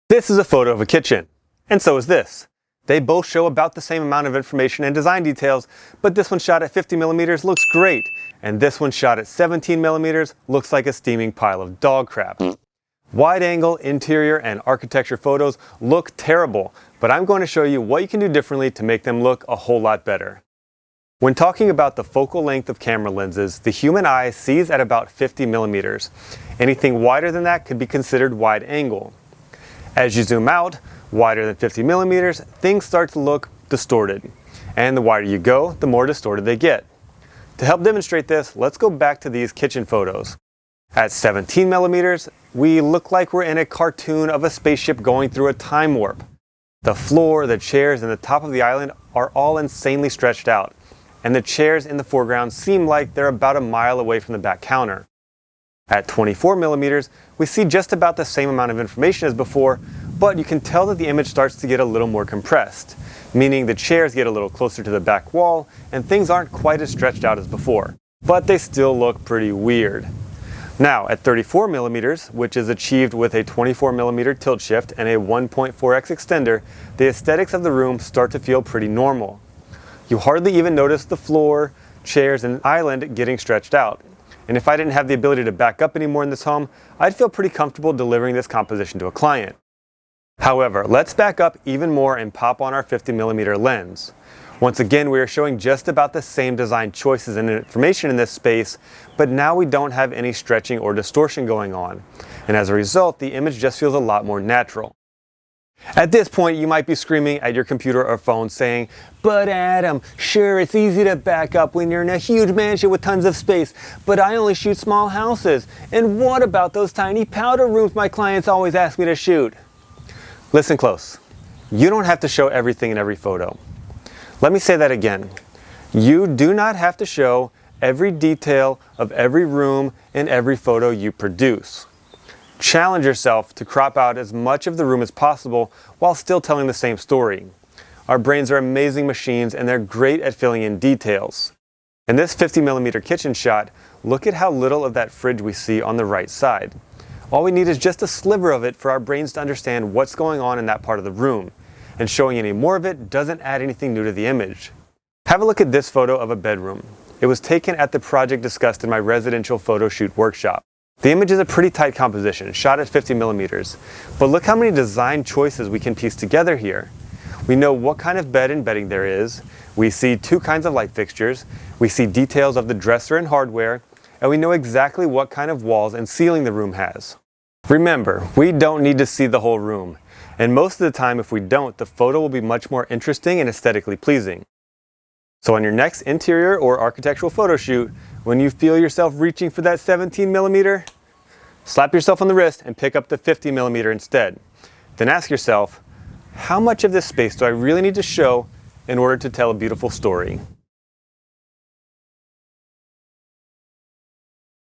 This is a photo of a kitchen, and so is this. They both show about the same amount of information and design details, but this one shot at 50mm looks great, and this one shot at 17mm looks like a steaming pile of dog crap. Wide angle, interior, and architecture photos look terrible, but I'm going to show you what you can do differently to make them look a whole lot better. When talking about the focal length of camera lenses, the human eye sees at about 50mm. Anything wider than that could be considered wide angle. As you zoom out, wider than 50mm, things start to look distorted. And the wider you go, the more distorted they get. To help demonstrate this, let's go back to these kitchen photos. At 17mm, we look like we're in a cartoon of a spaceship going through a time warp. The floor, the chairs, and the top of the island are all insanely stretched out, and the chairs in the foreground seem like they're about a mile away from the back counter. At 24mm, we see just about the same amount of information as before, but you can tell that the image starts to get a little more compressed, meaning the chairs get a little closer to the back wall and things aren't quite as stretched out as before, but they still look pretty weird. Now, at 34mm, which is achieved with a 24mm tilt shift and a 1.4x extender, the aesthetics of the room start to feel pretty normal. You hardly even notice the floor, chairs, and island getting stretched out. And if I didn't have the ability to back up anymore in this home, I'd feel pretty comfortable delivering this composition to a client. However, let's back up even more and pop on our 50mm lens. Once again, we are showing just about the same design choices and information in this space, but now we don't have any stretching or distortion going on. And as a result, the image just feels a lot more natural. At this point, you might be screaming at your computer or phone saying, "But Adam, sure, it's easy to back up when you're in a huge mansion with tons of space, but I only shoot small houses. And what about those tiny powder rooms my clients always ask me to shoot?" Listen close. You don't have to show everything in every photo. Let me say that again. You do not have to show every detail of every room in every photo you produce. Challenge yourself to crop out as much of the room as possible while still telling the same story. Our brains are amazing machines and they're great at filling in details. In this 50mm kitchen shot, look at how little of that fridge we see on the right side. All we need is just a sliver of it for our brains to understand what's going on in that part of the room, and showing any more of it doesn't add anything new to the image. Have a look at this photo of a bedroom. It was taken at the project discussed in my residential photo shoot workshop. The image is a pretty tight composition, shot at 50mm, but look how many design choices we can piece together here. We know what kind of bed and bedding there is, we see two kinds of light fixtures, we see details of the dresser and hardware, and we know exactly what kind of walls and ceiling the room has. Remember, we don't need to see the whole room, and most of the time if we don't, the photo will be much more interesting and aesthetically pleasing. So on your next interior or architectural photo shoot, when you feel yourself reaching for that 17mm, slap yourself on the wrist and pick up the 50mm instead. Then ask yourself, how much of this space do I really need to show in order to tell a beautiful story?